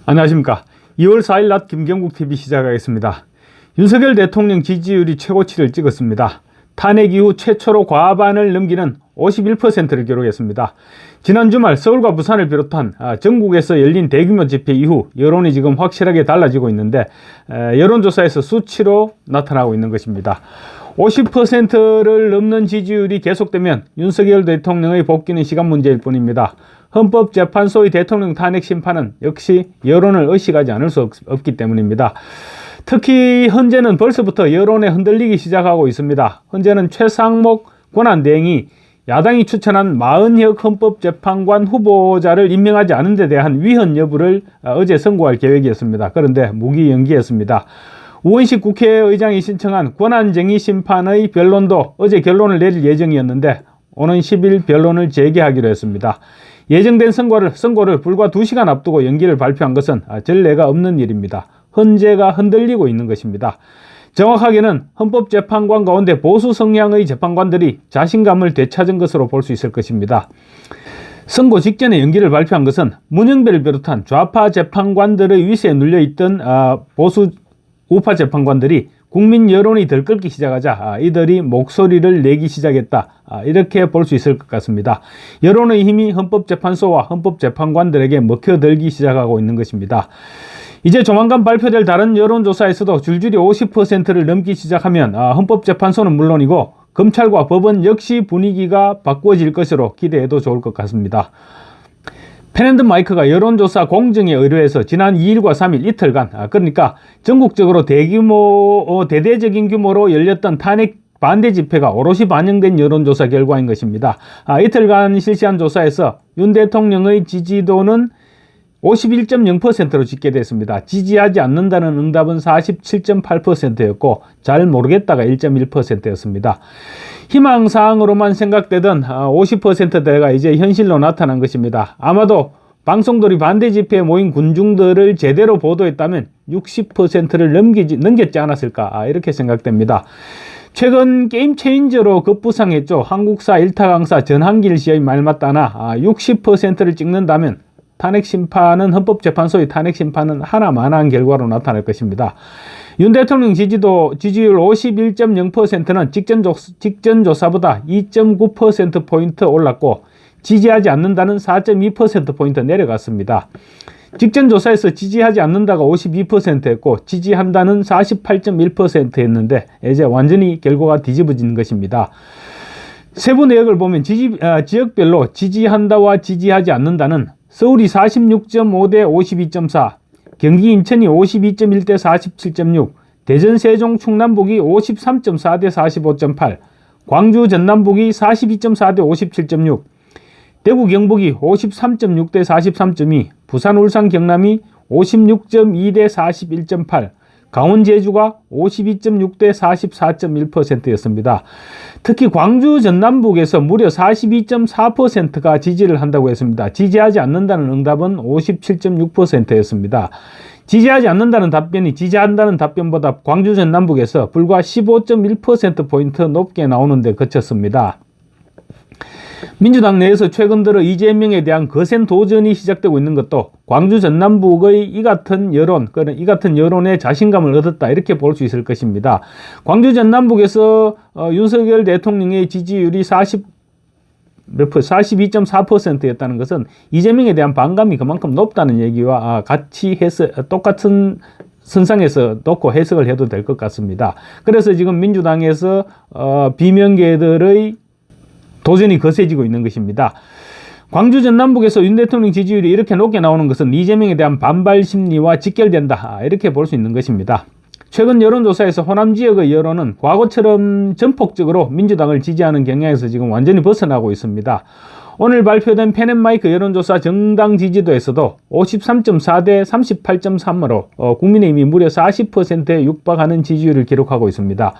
안녕하십니까. 2월 4일 낮 김경국TV 시작하겠습니다. 윤석열 대통령 지지율이 최고치를 찍었습니다. 탄핵 이후 최초로 과반을 넘기는 51%를 기록했습니다. 지난 주말 서울과 부산을 비롯한 전국에서 열린 대규모 집회 이후 여론이 지금 확실하게 달라지고 있는데 여론조사에서 수치로 나타나고 있는 것입니다. 50%를 넘는 지지율이 계속되면 윤석열 대통령의 복귀는 시간 문제일 뿐입니다. 헌법재판소의 대통령 탄핵 심판은 역시 여론을 의식하지 않을 수 없기 때문입니다. 특히 현재는 벌써부터 여론에 흔들리기 시작하고 있습니다. 현재는 최상목 권한대행이 야당이 추천한 마은혁 헌법재판관 후보자를 임명하지 않은 데 대한 위헌 여부를 어제 선고할 계획이었습니다. 그런데 무기 연기했습니다. 우원식 국회의장이 신청한 권한쟁의 심판의 변론도 어제 결론을 내릴 예정이었는데 오는 10일 변론을 재개하기로 했습니다. 예정된 선고를 불과 2시간 앞두고 연기를 발표한 것은 전례가 없는 일입니다. 헌재가 흔들리고 있는 것입니다. 정확하게는 헌법재판관 가운데 보수 성향의 재판관들이 자신감을 되찾은 것으로 볼 수 있을 것입니다. 선고 직전에 연기를 발표한 것은 문영배를 비롯한 좌파 재판관들의 위세에 눌려있던 보수 우파 재판관들이 국민 여론이 들끓기 시작하자 이들이 목소리를 내기 시작했다, 이렇게 볼 수 있을 것 같습니다. 여론의 힘이 헌법재판소와 헌법재판관들에게 먹혀들기 시작하고 있는 것입니다. 이제 조만간 발표될 다른 여론조사에서도 줄줄이 50%를 넘기 시작하면 헌법재판소는 물론이고 검찰과 법원 역시 분위기가 바꿔질 것으로 기대해도 좋을 것 같습니다. 펜앤드마이크가 여론조사 공정에 의뢰해서 지난 2일과 3일 이틀간, 그러니까 전국적으로 대대적인 규모로 열렸던 탄핵 반대 집회가 오롯이 반영된 여론조사 결과인 것입니다. 이틀간 실시한 조사에서 윤 대통령의 지지도는 51.0%로 집계됐습니다. 지지하지 않는다는 응답은 47.8%였고 잘 모르겠다가 1.1%였습니다. 희망사항으로만 생각되던 50%대가 이제 현실로 나타난 것입니다. 아마도 방송들이 반대 집회에 모인 군중들을 제대로 보도했다면 60%를 넘겼지 않았을까, 이렇게 생각됩니다. 최근 게임 체인저로 급부상했죠. 한국사 일타 강사 전한길 씨의 말 맞다나 60%를 찍는다면 헌법재판소의 탄핵 심판은 하나만한 결과로 나타날 것입니다. 윤 대통령 지지율 51.0%는 직전 조사보다 2.9%포인트 올랐고 지지하지 않는다는 4.2%포인트 내려갔습니다. 직전 조사에서 지지하지 않는다가 52%였고 지지한다는 48.1%였는데 이제 완전히 결과가 뒤집어진 것입니다. 세부 내역을 보면 지역별로 지지한다와 지지하지 않는다는 서울이 46.5 대 52.4, 경기 인천이 52.1 대 47.6, 대전 세종 충남북이 53.4 대 45.8, 광주 전남북이 42.4 대 57.6, 대구 경북이 53.6 대 43.2, 부산 울산 경남이 56.2 대 41.8, 강원 제주가 52.6 대 44.1%였습니다. 특히 광주 전남북에서 무려 42.4%가 지지를 한다고 했습니다. 지지하지 않는다는 응답은 57.6%였습니다. 지지하지 않는다는 답변이 지지한다는 답변보다 광주 전남북에서 불과 15.1%포인트 높게 나오는 데 그쳤습니다. 민주당 내에서 최근 들어 이재명에 대한 거센 도전이 시작되고 있는 것도 광주 전남북의 이 같은 여론에 자신감을 얻었다, 이렇게 볼 수 있을 것입니다. 광주 전남북에서 윤석열 대통령의 지지율이 42.4%였다는 것은 이재명에 대한 반감이 그만큼 높다는 얘기와 같이 똑같은 선상에서 놓고 해석을 해도 될 것 같습니다. 그래서 지금 민주당에서 비명계들의 도전이 거세지고 있는 것입니다. 광주 전남북에서 윤 대통령 지지율이 이렇게 높게 나오는 것은 이재명에 대한 반발 심리와 직결된다, 이렇게 볼 수 있는 것입니다. 최근 여론조사에서 호남 지역의 여론은 과거처럼 전폭적으로 민주당을 지지하는 경향에서 지금 완전히 벗어나고 있습니다. 오늘 발표된 펜앤마이크 여론조사 정당 지지도에서도 53.4 대 38.3으로 국민의힘이 무려 40%에 육박하는 지지율을 기록하고 있습니다.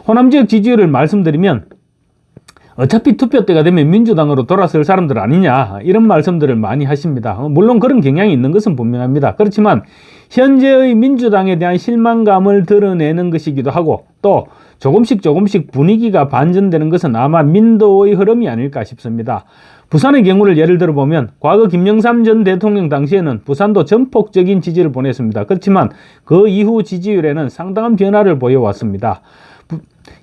호남 지역 지지율을 말씀드리면 어차피 투표 때가 되면 민주당으로 돌아설 사람들 아니냐 이런 말씀들을 많이 하십니다. 물론 그런 경향이 있는 것은 분명합니다. 그렇지만 현재의 민주당에 대한 실망감을 드러내는 것이기도 하고 또 조금씩 분위기가 반전되는 것은 아마 민도의 흐름이 아닐까 싶습니다. 부산의 경우를 예를 들어보면 과거 김영삼 전 대통령 당시에는 부산도 전폭적인 지지를 보냈습니다. 그렇지만 그 이후 지지율에는 상당한 변화를 보여왔습니다.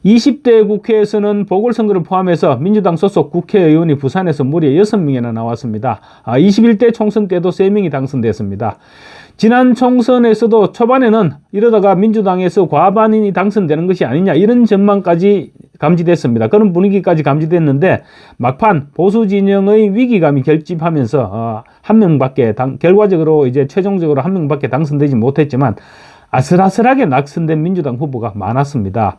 20대 국회에서는 보궐선거를 포함해서 민주당 소속 국회의원이 부산에서 무려 6명이나 나왔습니다. 21대 총선 때도 3명이 당선됐습니다. 지난 총선에서도 초반에는 이러다가 민주당에서 과반인이 당선되는 것이 아니냐 이런 전망까지 감지됐습니다. 그런 분위기까지 감지됐는데 막판 보수 진영의 위기감이 결집하면서 한 명밖에 결과적으로 이제 최종적으로 한 명밖에 당선되지 못했지만 아슬아슬하게 낙선된 민주당 후보가 많았습니다.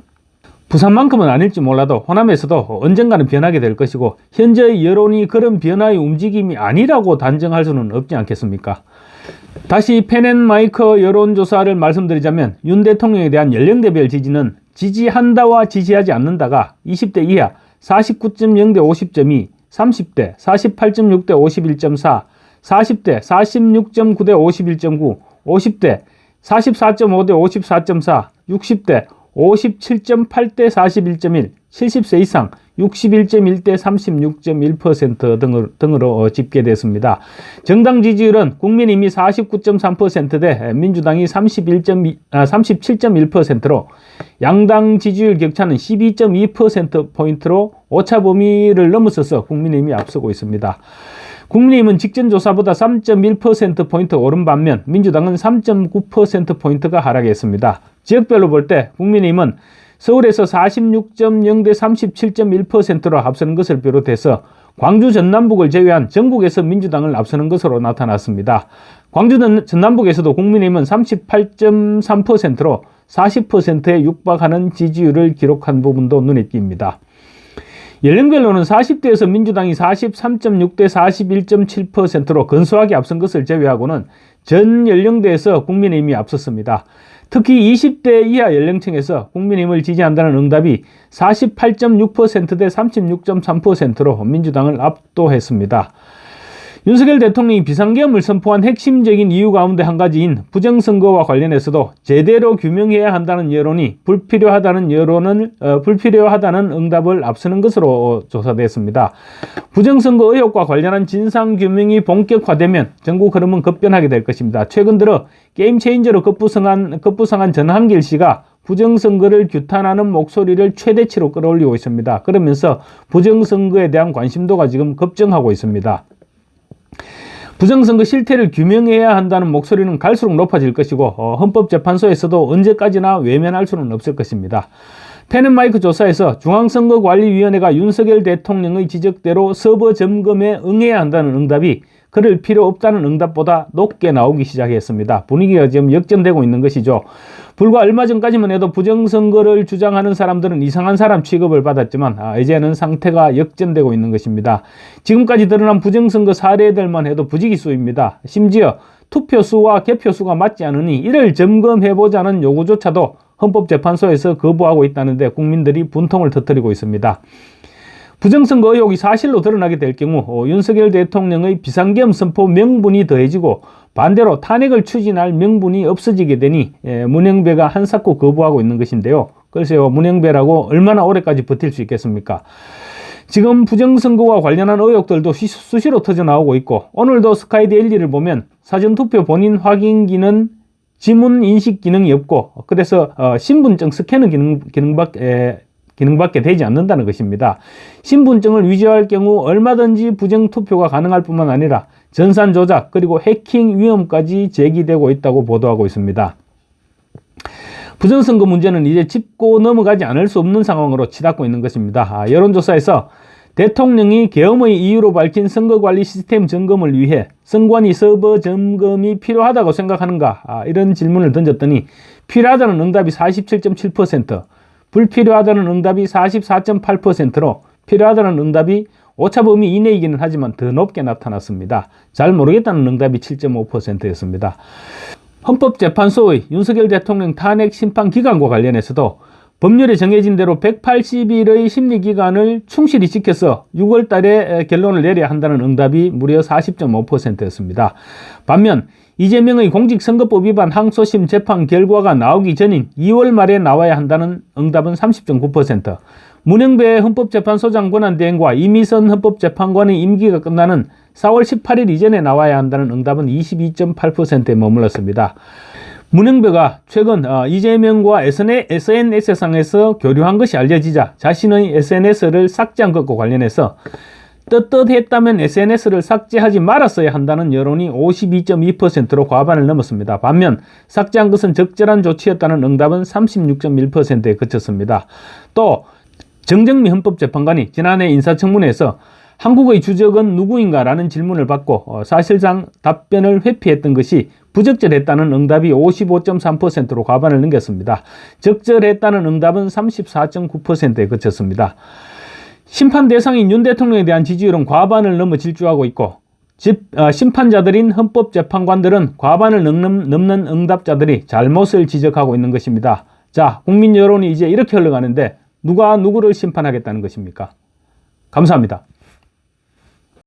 부산만큼은 아닐지 몰라도 호남에서도 언젠가는 변하게 될 것이고 현재의 여론이 그런 변화의 움직임이 아니라고 단정할 수는 없지 않겠습니까? 다시 펜앤마이커 여론조사를 말씀드리자면 윤 대통령에 대한 연령대별 지지는 지지한다와 지지하지 않는다가 20대 이하 49.0 대 50.2, 30대 48.6 대 51.4, 40대 46.9 대 51.9, 50대 44.5 대 54.4, 60대 57.8 대 41.1, 70세 이상 61.1 대 36.1% 등으로 집계됐습니다. 정당 지지율은 국민의힘이 49.3% 대 민주당이 37.1%로 양당 지지율 격차는 12.2%포인트로 오차 범위를 넘어서서 국민의힘이 앞서고 있습니다. 국민의힘은 직전 조사보다 3.1%포인트 오른 반면 민주당은 3.9%포인트가 하락했습니다. 지역별로 볼 때 국민의힘은 서울에서 46.0 대 37.1%로 앞서는 것을 비롯해서 광주 전남북을 제외한 전국에서 민주당을 앞서는 것으로 나타났습니다. 광주 전남북에서도 국민의힘은 38.3%로 40%에 육박하는 지지율을 기록한 부분도 눈에 띕니다. 연령별로는 40대에서 민주당이 43.6 대 41.7%로 근소하게 앞선 것을 제외하고는 전 연령대에서 국민의힘이 앞섰습니다. 특히 20대 이하 연령층에서 국민의힘을 지지한다는 응답이 48.6% 대 36.3%로 민주당을 압도했습니다. 윤석열 대통령이 비상계엄을 선포한 핵심적인 이유 가운데 한 가지인 부정선거와 관련해서도 제대로 규명해야 한다는 여론이 불필요하다는 응답을 앞서는 것으로 조사됐습니다. 부정선거 의혹과 관련한 진상규명이 본격화되면 전국 흐름은 급변하게 될 것입니다. 최근 들어 게임 체인저로 급부상한 전한길 씨가 부정선거를 규탄하는 목소리를 최대치로 끌어올리고 있습니다. 그러면서 부정선거에 대한 관심도가 지금 급증하고 있습니다. 부정선거 실태를 규명해야 한다는 목소리는 갈수록 높아질 것이고 헌법재판소에서도 언제까지나 외면할 수는 없을 것입니다. 펜앤마이크 조사에서 중앙선거관리위원회가 윤석열 대통령의 지적대로 서버 점검에 응해야 한다는 응답이 그럴 필요 없다는 응답보다 높게 나오기 시작했습니다. 분위기가 지금 역전되고 있는 것이죠. 불과 얼마 전까지만 해도 부정선거를 주장하는 사람들은 이상한 사람 취급을 받았지만 이제는 상태가 역전되고 있는 것입니다. 지금까지 드러난 부정선거 사례들만 해도 부지기수입니다. 심지어 투표수와 개표수가 맞지 않으니 이를 점검해보자는 요구조차도 헌법재판소에서 거부하고 있다는데 국민들이 분통을 터뜨리고 있습니다. 부정선거 의혹이 사실로 드러나게 될 경우 윤석열 대통령의 비상계엄 선포 명분이 더해지고 반대로 탄핵을 추진할 명분이 없어지게 되니 문영배가 한사코 거부하고 있는 것인데요. 글쎄요, 문영배라고 얼마나 오래까지 버틸 수 있겠습니까? 지금 부정선거와 관련한 의혹들도 수시로 터져나오고 있고 오늘도 스카이데일리를 보면 사전투표 본인 확인기는 지문 인식 기능이 없고 그래서 신분증 스캐너 기능밖에 되지 않는다는 것입니다. 신분증을 위조할 경우 얼마든지 부정투표가 가능할 뿐만 아니라 전산 조작 그리고 해킹 위험까지 제기되고 있다고 보도하고 있습니다. 부정선거 문제는 이제 짚고 넘어가지 않을 수 없는 상황으로 치닫고 있는 것입니다. 여론조사에서 대통령이 계엄의 이유로 밝힌 선거관리 시스템 점검을 위해 선관위 서버 점검이 필요하다고 생각하는가 이런 질문을 던졌더니 필요하다는 응답이 47.7%, 불필요하다는 응답이 44.8%로 필요하다는 응답이 오차범위 이내이기는 하지만 더 높게 나타났습니다. 잘 모르겠다는 응답이 7.5%였습니다. 헌법재판소의 윤석열 대통령 탄핵 심판 기간과 관련해서도 법률에 정해진 대로 180일의 심리기간을 충실히 지켜서 6월 달에 결론을 내려야 한다는 응답이 무려 40.5%였습니다. 반면 이재명의 공직선거법 위반 항소심 재판 결과가 나오기 전인 2월 말에 나와야 한다는 응답은 30.9%, 문영배 헌법재판소장 권한대행과 이미선 헌법재판관의 임기가 끝나는 4월 18일 이전에 나와야 한다는 응답은 22.8%에 머물렀습니다. 문영배가 최근 이재명과 SNS상에서 교류한 것이 알려지자 자신의 SNS를 삭제한 것과 관련해서 떳떳했다면 SNS를 삭제하지 말았어야 한다는 여론이 52.2%로 과반을 넘었습니다. 반면 삭제한 것은 적절한 조치였다는 응답은 36.1%에 그쳤습니다. 또 정정미 헌법재판관이 지난해 인사청문회에서 한국의 주적은 누구인가 라는 질문을 받고 사실상 답변을 회피했던 것이 부적절했다는 응답이 55.3%로 과반을 넘겼습니다. 적절했다는 응답은 34.9%에 그쳤습니다. 심판 대상인 윤 대통령에 대한 지지율은 과반을 넘어 질주하고 있고 심판자들인 헌법재판관들은 과반을 넘는 응답자들이 잘못을 지적하고 있는 것입니다. 자, 국민 여론이 이제 이렇게 흘러가는데 누가 누구를 심판하겠다는 것입니까? 감사합니다.